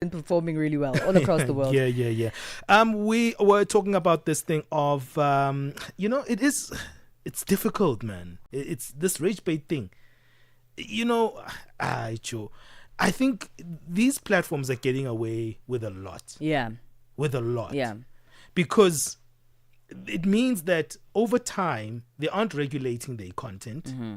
been performing really well all across the world. Yeah. We were talking about this thing of, it's difficult, man. It's this rage bait thing. Joe, I think these platforms are getting away with a lot. Yeah. With a lot. Yeah. Because it means that over time, they aren't regulating their content. Mm-hmm.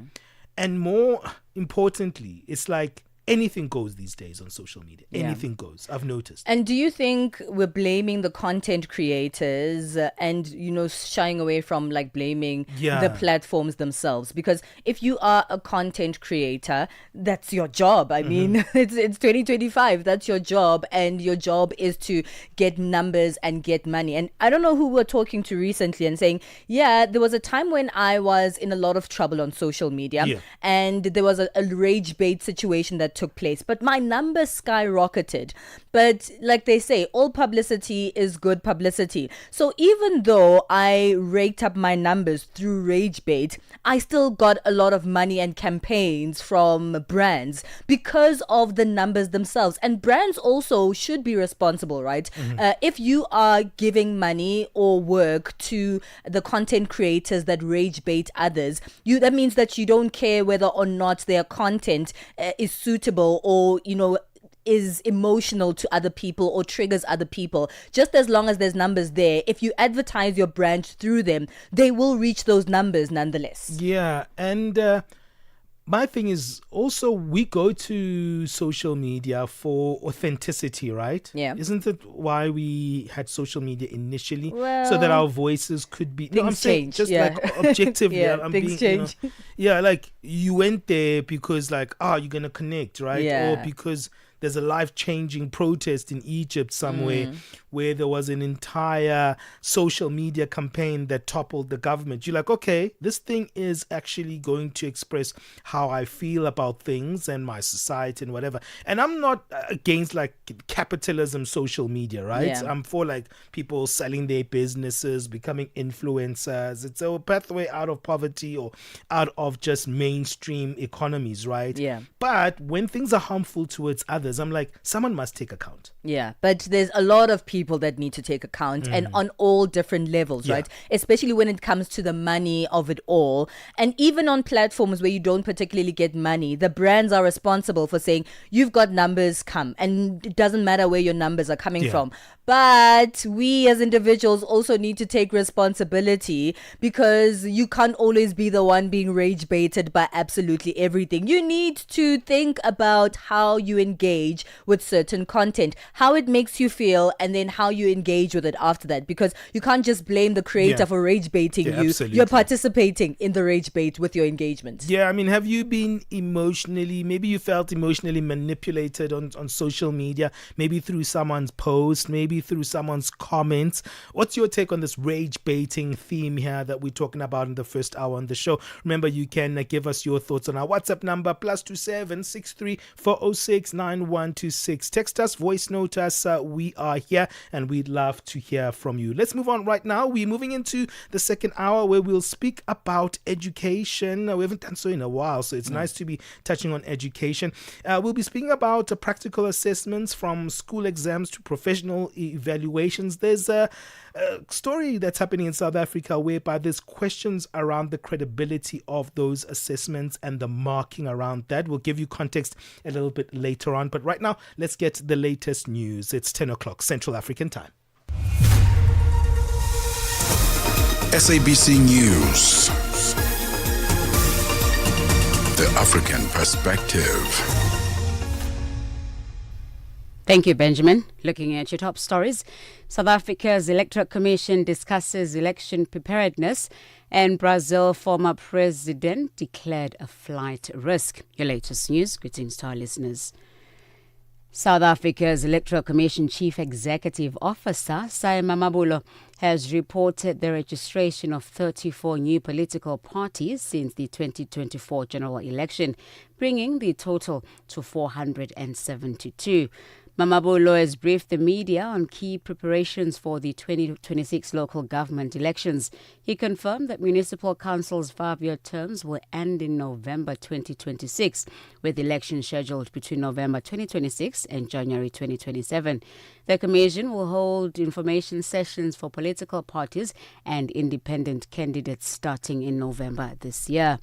And more importantly, it's like anything goes these days on social media. Yeah. Anything goes, I've noticed. And do you think we're blaming the content creators and, shying away from like blaming the platforms themselves? Because if you are a content creator, that's your job. I mean, it's 2025. That's your job. And your job is to get numbers and get money. And I don't know who we're talking to recently and saying, yeah, there was a time when I was in a lot of trouble on social media. Yeah. And there was a rage bait situation that took place, but my numbers skyrocketed. But like they say, all publicity is good publicity. So even though I raked up my numbers through rage bait, I still got a lot of money and campaigns from brands because of the numbers themselves. And brands also should be responsible, right? If you are giving money or work to the content creators that rage bait others, that means that you don't care whether or not their content is suitable or, is emotional to other people or triggers other people. Just as long as there's numbers there, if you advertise your brand through them, they will reach those numbers nonetheless. Yeah, and my thing is also we go to social media for authenticity, right? Yeah. Isn't it why we had social media initially? Well, so that our voices could be... No, I'm saying change, just yeah. like objectively. Yeah, I'm things being, change. like you went there because like, you're going to connect, right? Yeah. Or because there's a life-changing protest in Egypt somewhere where there was an entire social media campaign that toppled the government. You're like, okay, this thing is actually going to express how I feel about things and my society and whatever. And I'm not against like capitalism social media, right? Yeah. I'm for like people selling their businesses, becoming influencers. It's a pathway out of poverty or out of just mainstream economies, right? Yeah. But when things are harmful towards others, I'm like, someone must take account. Yeah, but there's a lot of people that need to take account and on all different levels, right? Especially when it comes to the money of it all. And even on platforms where you don't particularly get money, the brands are responsible for saying, you've got numbers, come. And it doesn't matter where your numbers are coming from. But we as individuals also need to take responsibility because you can't always be the one being rage baited by absolutely everything. You need to think about how you engage with certain content, how it makes you feel, and then how you engage with it after that. Because you can't just blame the creator for rage baiting you. Absolutely. You're participating in the rage bait with your engagement. Yeah, I mean, have you been maybe you felt emotionally manipulated on social media, maybe through someone's post, maybe through someone's comments? What's your take on this rage baiting theme here that we're talking about in the first hour on the show? Remember, you can give us your thoughts on our WhatsApp number, +27 63 406 9126. Text us, voice note us. We are here and we'd love to hear from you. Let's move on right now. We're moving into the second hour where we'll speak about education. We haven't done so in a while, so it's nice to be touching on education. We'll be speaking about practical assessments from school exams to professional evaluations. There's a story that's happening in South Africa whereby there's questions around the credibility of those assessments and the marking around that. We'll give you context a little bit later on. But right now, let's get the latest news. It's 10 o'clock Central African time. SABC News. The African Perspective. Thank you, Benjamin. Looking at your top stories, South Africa's Electoral Commission discusses election preparedness, and Brazil former president declared a flight risk. Your latest news. Greetings to our listeners. South Africa's Electoral Commission Chief Executive Officer, Saima Mabulo, has reported the registration of 34 new political parties since the 2024 general election, bringing the total to 472. Mamabulo has briefed the media on key preparations for the 2026 local government elections. He confirmed that municipal councils' 5-year terms will end in November 2026, with elections scheduled between November 2026 and January 2027. The commission will hold information sessions for political parties and independent candidates starting in November this year.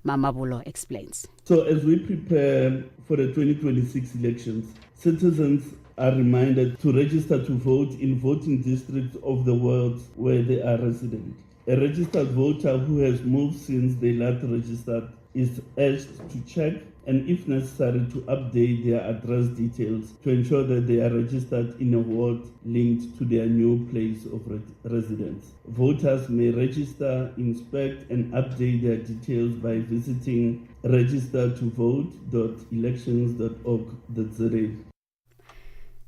Mamabulo explains. So as we prepare for the 2026 elections, citizens are reminded to register to vote in voting districts of the wards where they are resident. A registered voter who has moved since they last registered is urged to check and, if necessary, to update their address details to ensure that they are registered in a ward linked to their new place of residence. Voters may register, inspect, and update their details by visiting registertovote.elections.org.za.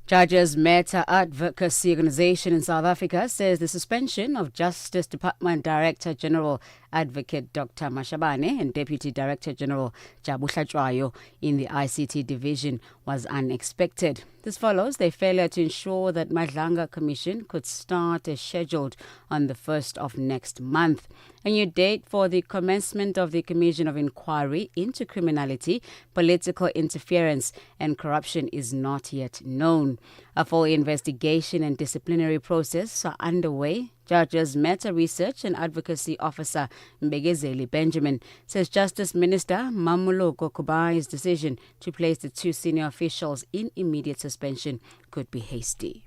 Judges Meta Advocacy Organization in South Africa says the suspension of Justice Department Director General Advocate Dr. Mashabane and Deputy Director General Jabuhla Chwayo in the ICT division was unexpected. This follows their failure to ensure that Madlanga Commission could start as scheduled on the 1st of next month. A new date for the commencement of the Commission of Inquiry into Criminality, Political Interference and Corruption is not yet known. A full investigation and disciplinary process are underway. Judges Meta Research and Advocacy Officer Mbegezeli Benjamin says Justice Minister Mamulo Gokubai's decision to place the two senior officials in immediate suspension could be hasty.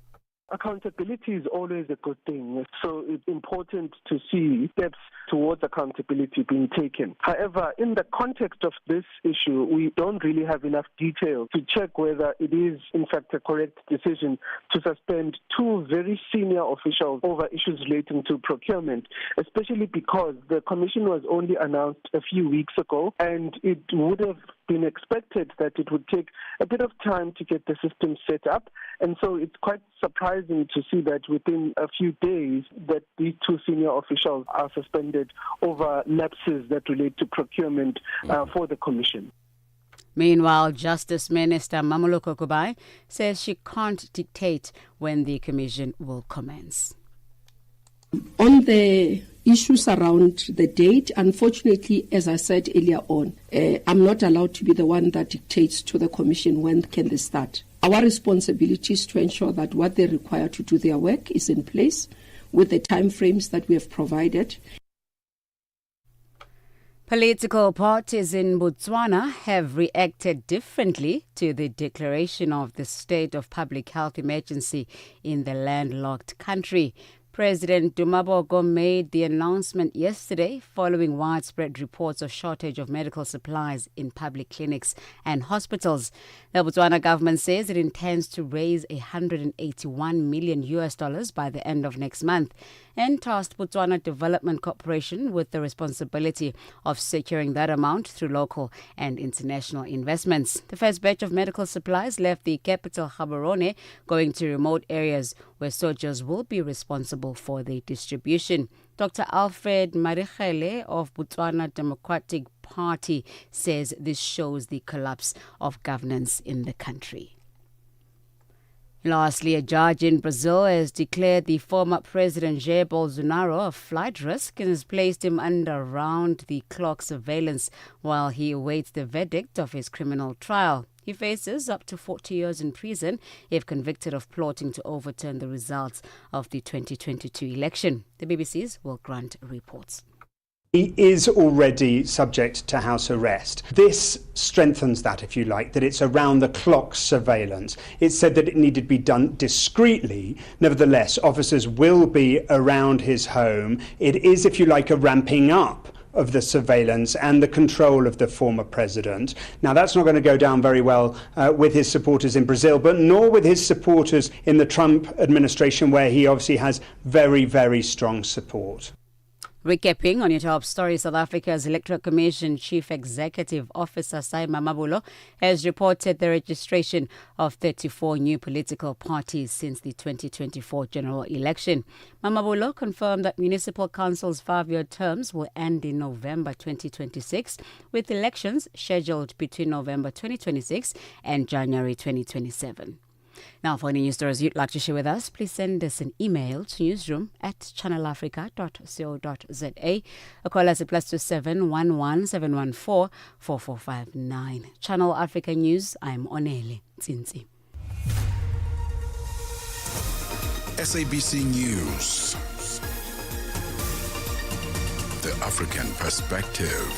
Accountability is always a good thing, so it's important to see steps towards accountability being taken. However, in the context of this issue, we don't really have enough detail to check whether it is in fact a correct decision to suspend two very senior officials over issues relating to procurement, especially because the commission was only announced a few weeks ago, and it would have been expected that it would take a bit of time to get the system set up. And so it's quite surprising to see that within a few days that these two senior officials are suspended over lapses that relate to procurement for the commission. Meanwhile, Justice Minister Mamulo Gokubay says she can't dictate when the commission will commence. On the issues around the date, unfortunately, as I said earlier on, I'm not allowed to be the one that dictates to the commission when can they start. Our responsibility is to ensure that what they require to do their work is in place with the timeframes that we have provided. Political parties in Botswana have reacted differently to the declaration of the state of public health emergency in the landlocked country. President Dumabogo made the announcement yesterday following widespread reports of shortage of medical supplies in public clinics and hospitals. The Botswana government says it intends to raise $181 million by the end of next month and tasked Botswana Development Corporation with the responsibility of securing that amount through local and international investments. The first batch of medical supplies left the capital Gaborone, going to remote areas where soldiers will be responsible for the distribution. Dr. Alfred Marigele of Botswana Democratic Party says this shows the collapse of governance in the country. Lastly, a judge in Brazil has declared the former President Jair Bolsonaro a flight risk and has placed him under round-the-clock surveillance while he awaits the verdict of his criminal trial. He faces up to 40 years in prison if convicted of plotting to overturn the results of the 2022 election. The BBC's Will Grant reports. He is already subject to house arrest. This strengthens that, if you like, that it's around-the-clock surveillance. It said that it needed to be done discreetly. Nevertheless, officers will be around his home. It is, if you like, a ramping up of the surveillance and the control of the former president. Now, that's not going to go down very well with his supporters in Brazil, but nor with his supporters in the Trump administration, where he obviously has very, very strong support. Recapping on your top story, South Africa's Electoral Commission Chief Executive Officer Saima Mabulo has reported the registration of 34 new political parties since the 2024 general election. Mamabulo confirmed that municipal councils' 5-year terms will end in November 2026, with elections scheduled between November 2026 and January 2027. Now, for any news stories you'd like to share with us, please send us an email to newsroom@channelafrica.co.za or call us at +27 11 714 4459. Channel Africa News, I'm Onele Tsinzi. SABC News. The African Perspective.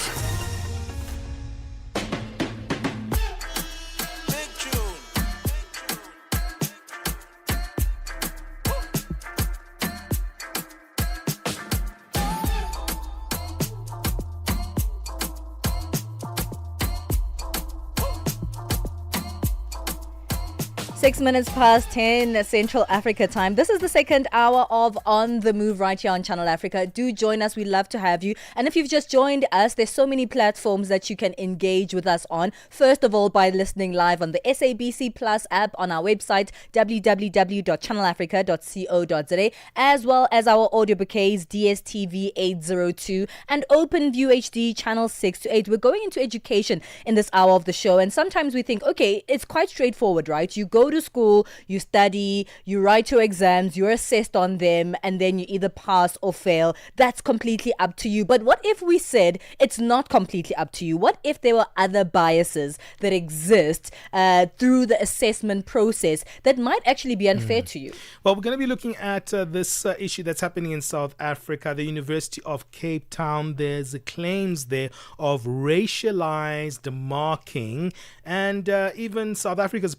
6 minutes past 10 Central Africa time. This is the second hour of On the Move right here on Channel Africa. Do join us. We'd love to have you. And if you've just joined us, there's so many platforms that you can engage with us on. First of all, by listening live on the SABC Plus app on our website, www.channelafrica.co.za, as well as our audio bouquets, DSTV 802 and OpenView HD channel 6 to 8. We're going into education in this hour of the show. And sometimes we think, okay, it's quite straightforward, right? You go to school, you study, you write your exams, you're assessed on them, and then you either pass or fail. That's completely up to you. But what if we said it's not completely up to you? What if there were other biases that exist through the assessment process that might actually be unfair to you? Well, we're going to be looking at this issue that's happening in South Africa, the University of Cape Town. There's claims there of racialized marking, and even South Africa's